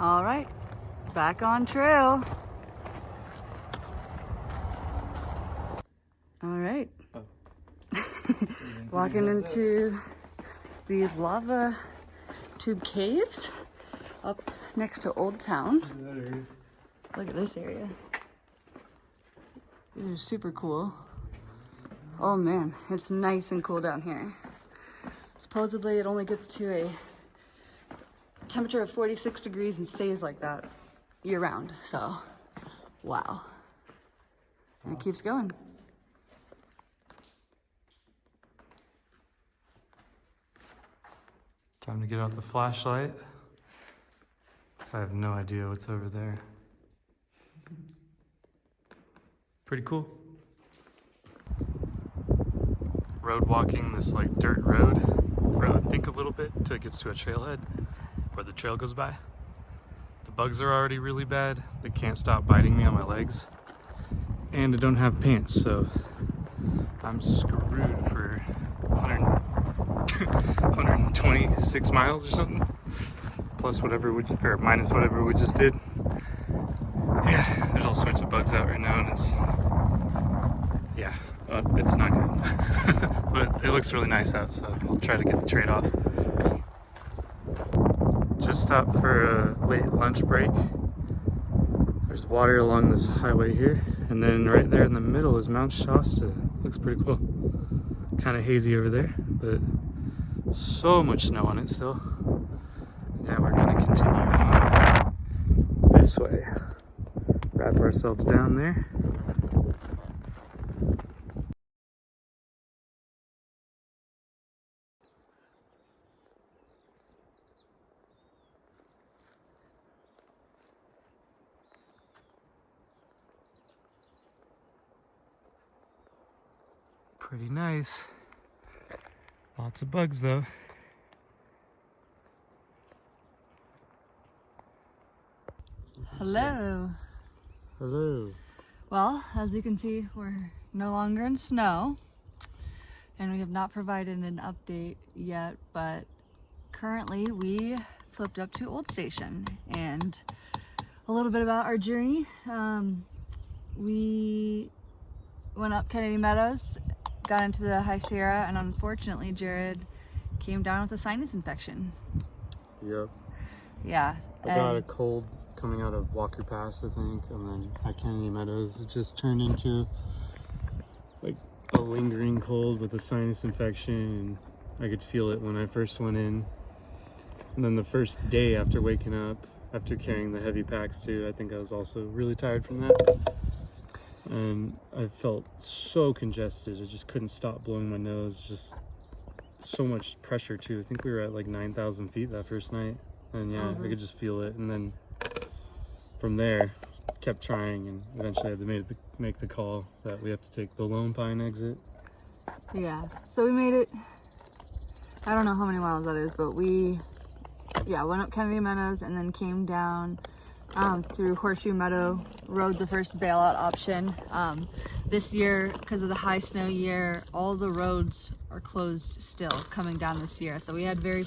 All right, back on trail. All right. Walking into the lava tube caves up next to Old Town. Look at this area. These are super cool. Oh man, it's nice and cool down here. Supposedly it only gets to a temperature of 46 degrees and stays like that year round. So, wow. And it keeps going. Time to get out the flashlight, because I have no idea what's over there. Pretty cool. Road walking this like dirt road for I think a little bit till it gets to a trailhead where the trail goes by. The bugs are already really bad. They can't stop biting me on my legs. And I don't have pants, so I'm screwed for 126 miles or something. Plus whatever we, or minus whatever we just did. Yeah, there's all sorts of bugs out right now, and it's not good. But it looks really nice out, so I'll try to get the trade off. Just stopped for a late lunch break. There's water along this highway here, and then right there in the middle is Mount Shasta. Looks pretty cool. Kind of hazy over there, but so much snow on it still. Now we're gonna continue on this way. Wrap ourselves down there. Pretty nice. Lots of bugs though. Hello. Hello. Well, as you can see, we're no longer in snow, and we have not provided an update yet, but currently we flipped up to Old Station. And a little bit about our journey. We went up Kennedy Meadows, got into the High Sierra, and unfortunately Jared came down with a sinus infection. Yep. Yeah. I got a cold coming out of Walker Pass, I think, and then at Kennedy Meadows it just turned into like a lingering cold with a sinus infection, and I could feel it when I first went in. And then the first day after waking up, after carrying the heavy packs too, I think I was also really tired from that. And I felt so congested, I just couldn't stop blowing my nose, just so much pressure too. I think we were at like 9,000 feet that first night, and yeah, I could just feel it. And then from there, kept trying, and eventually I had to make the call that we have to take the Lone Pine exit. Yeah, so we made it, I don't know how many miles that is, but we went up Kennedy Meadows and then came down through Horseshoe Meadow, rode the first bailout option. This year, because of the high snow year, all the roads are closed still coming down this year. So we had very,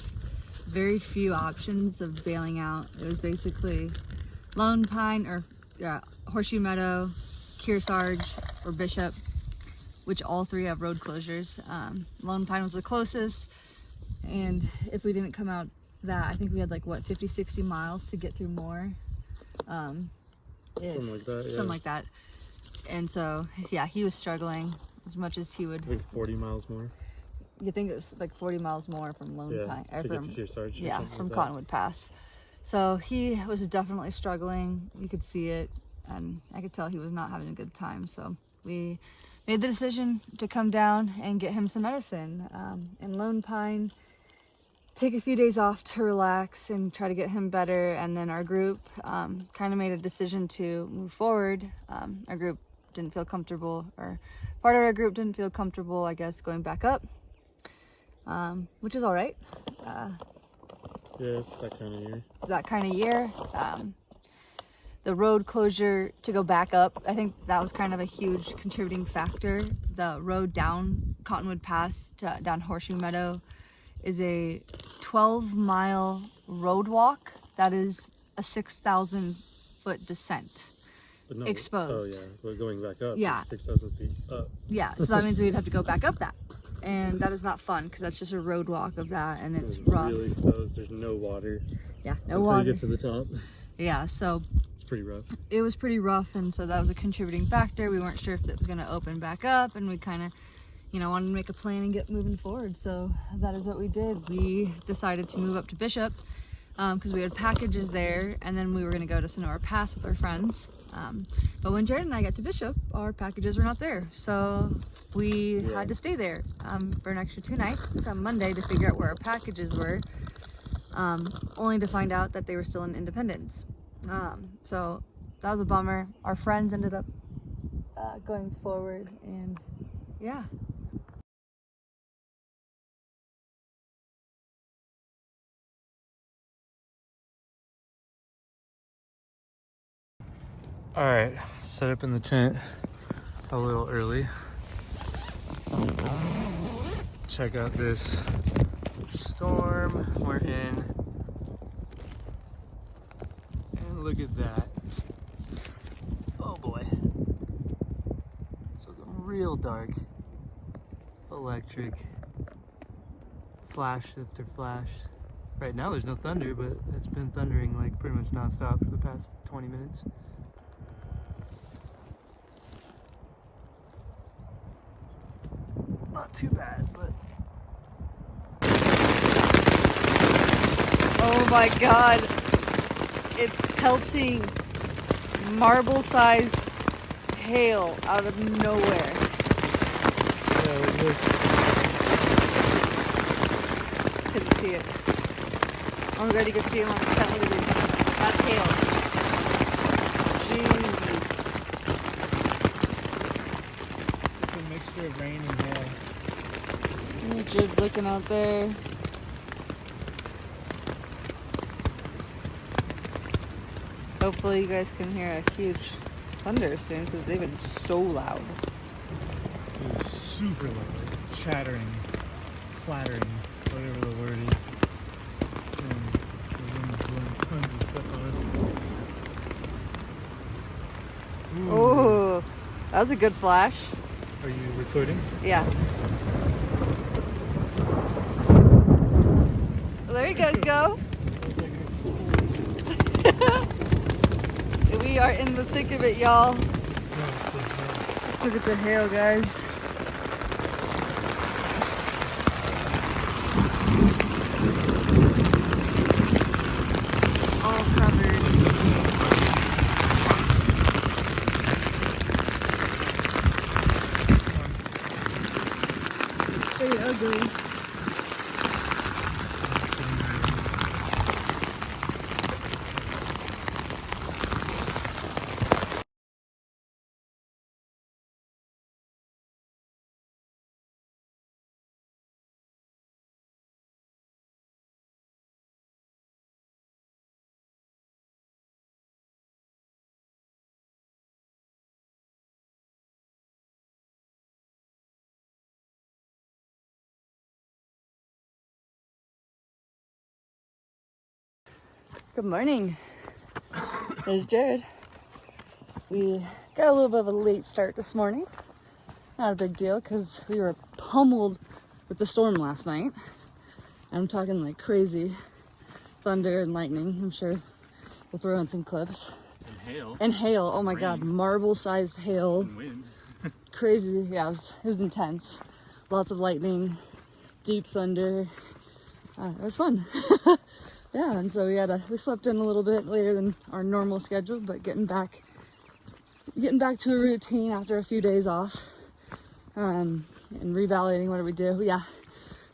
very few options of bailing out. It was basically Lone Pine or Horseshoe Meadow, Kearsarge, or Bishop, which all three have road closures. Lone Pine was the closest, and if we didn't come out that, I think we had like what, 50-60 miles to get through more. Something like that, yeah. Something like that. And so, yeah, he was struggling as much as he would. I think 40 miles more. You think it was like 40 miles more from Lone Pine, or to from get to Kearsarge, yeah, from like Cottonwood Pass. So he was definitely struggling. You could see it, and I could tell he was not having a good time. So we made the decision to come down and get him some medicine. In Lone Pine, take a few days off to relax and try to get him better. And then our group kind of made a decision to move forward. Our group didn't feel comfortable, or part of our group didn't feel comfortable, I guess, going back up, which is all right. Yeah, it's that kind of year. That kind of year. The road closure to go back up, I think that was kind of a huge contributing factor. The road down Cottonwood Pass to down Horseshoe Meadow is a 12-mile road walk that is a 6,000-foot descent. But no, exposed. Oh yeah, we're going back up. Yeah. 6,000 feet up. Yeah, so that means we'd have to go back up that. And that is not fun because that's just a road walk of that, and it's rough. Really exposed. There's no water. Yeah, no until water. you get to the top. Yeah, so it's pretty rough. It was pretty rough, and so that was a contributing factor. We weren't sure if it was going to open back up, and we kind of, you know, wanted to make a plan and get moving forward. So that is what we did. We decided to move up to Bishop because we had packages there, and then we were going to go to Sonora Pass with our friends. But when Jared and I got to Bishop, our packages were not there. So we had to stay there for an extra 2 nights until Monday to figure out where our packages were, only to find out that they were still in Independence. So that was a bummer. Our friends ended up going forward, and yeah. All right, set up in the tent a little early. Check out this storm we're in. And look at that. Oh boy. It's looking real dark. Electric. Flash after flash. Right now there's no thunder, but it's been thundering like pretty much nonstop for the past 20 minutes. Not too bad, but... Oh my god. It's pelting marble-sized hail out of nowhere. Yeah, look. Couldn't see it. Oh my god, you can see him on the tent. Look at this. That's hail. Jesus. It's a mixture of rain and hail. Jared's looking out there. Hopefully you guys can hear a huge thunder soon because they've been so loud. It was super loud, chattering, clattering, whatever the word is. And the wind's blowing tons of stuff on us. Ooh. Oh, that was a good flash. Are you recording? Yeah. Well, there you guys go. Looks like an explosion. We are in the thick of it, y'all. Look at the hail, guys. All covered. Very ugly. Good morning. There's Jared. We got a little bit of a late start this morning. Not a big deal because we were pummeled with the storm last night. I'm talking like crazy thunder and lightning. I'm sure we'll throw in some clips. And hail. And hail. Oh my Rain. god, marble-sized hail. And wind. Crazy. Yeah, it was intense. Lots of lightning, deep thunder. It was fun. Yeah, and so we slept in a little bit later than our normal schedule, but getting back to a routine after a few days off, and reevaluating what do we do. Yeah,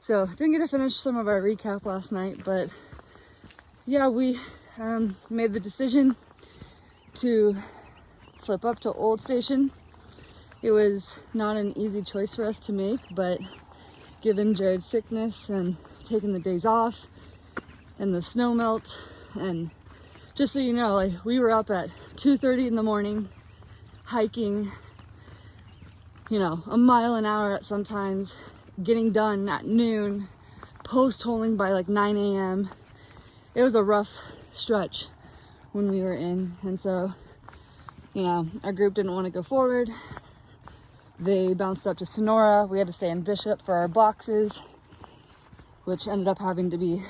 so didn't get to finish some of our recap last night, but yeah, we made the decision to flip up to Old Station. It was not an easy choice for us to make, but given Jared's sickness and taking the days off and the snow melt, and just so you know, like, we were up at 2:30 in the morning hiking, you know, a mile an hour at sometimes, getting done at noon, post holing by like 9 a.m. It was a rough stretch when we were in, and so, you know, our group didn't want to go forward. They bounced up to Sonora. We had to stay in Bishop for our boxes, which ended up having to be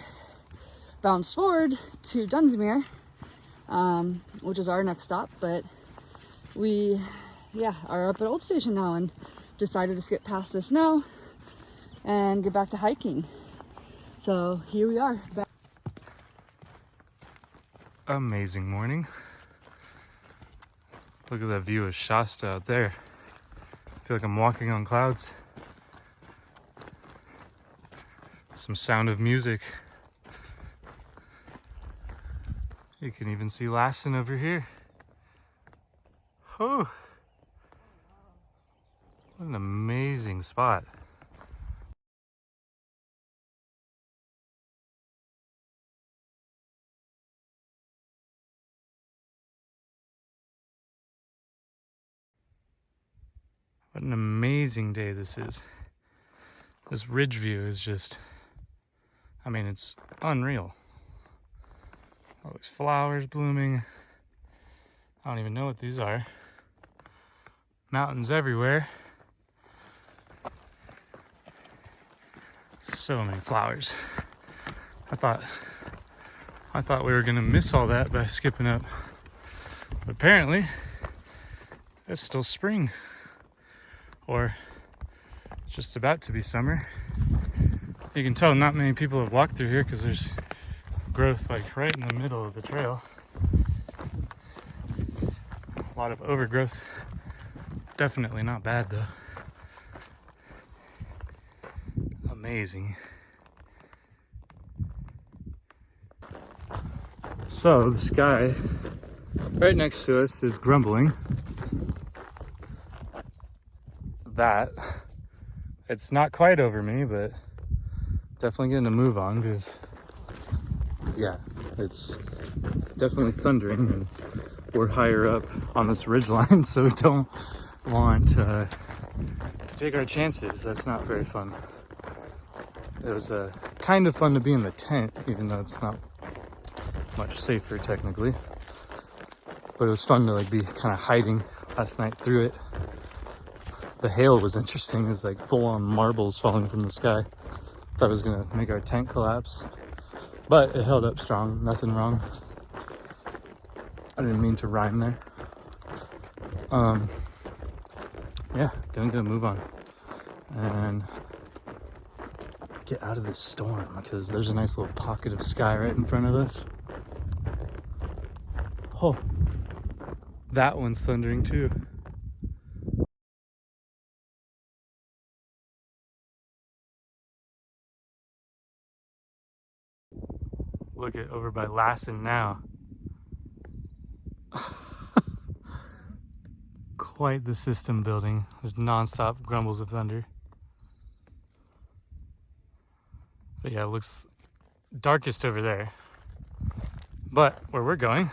bounced forward to Dunsmuir, which is our next stop. But we, yeah, are up at Old Station now and decided to skip past the snow and get back to hiking. So here we are. Amazing morning. Look at that view of Shasta out there. I feel like I'm walking on clouds. Some sound of music. You can even see Lassen over here. Oh, what an amazing spot. What an amazing day this is. This ridge view is just, I mean, it's unreal. All these flowers blooming. I don't even know what these are. Mountains everywhere. So many flowers. I thought we were gonna miss all that by skipping up. But apparently, it's still spring. Or just about to be summer. You can tell not many people have walked through here because there's growth like right in the middle of the trail. A lot of overgrowth. Definitely not bad though. Amazing. So the sky right next to us is grumbling that it's not quite over me, but definitely getting a move on because, yeah, it's definitely thundering and we're higher up on this ridge line, so we don't want to take our chances. That's not very fun. It was kind of fun to be in the tent, even though it's not much safer technically, but it was fun to like be kind of hiding last night through it. The hail was interesting. It was like full-on marbles falling from the sky. Thought it was gonna make our tent collapse, but it held up strong. Nothing wrong. I didn't mean to rhyme there. Yeah, gonna move on and get out of this storm because there's a nice little pocket of sky right in front of us. Oh, that one's thundering too. Look at over by Lassen now. Quite the system building. There's non-stop grumbles of thunder. But yeah, it looks darkest over there. But where we're going,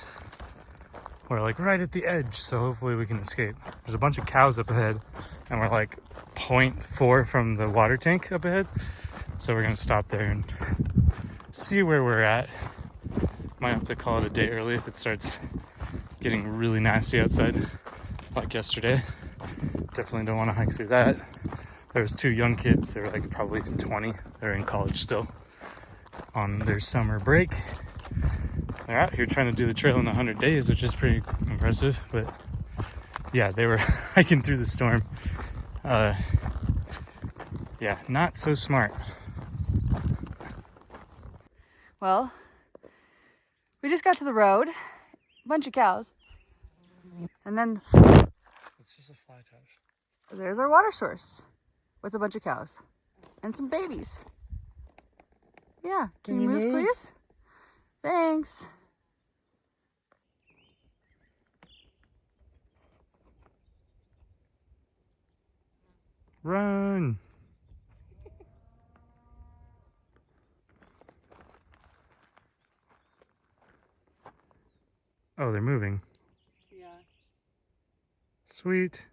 we're like right at the edge, so hopefully we can escape. There's a bunch of cows up ahead, and we're like 0.4 from the water tank up ahead. So we're gonna stop there and see where we're at. Might have to call it a day early if it starts getting really nasty outside, like yesterday. Definitely don't want to hike through that. There was 2 young kids. They were like probably 20. They're in college still on their summer break. They're out here trying to do the trail in 100 days, which is pretty impressive. But yeah, they were hiking through the storm. Yeah, not so smart. Well, we just got to the road, a bunch of cows, and then It's just a fly touch. there's our water source with a bunch of cows and some babies. Yeah, can you move, please? Thanks. Run! Oh, they're moving. Yeah. Sweet.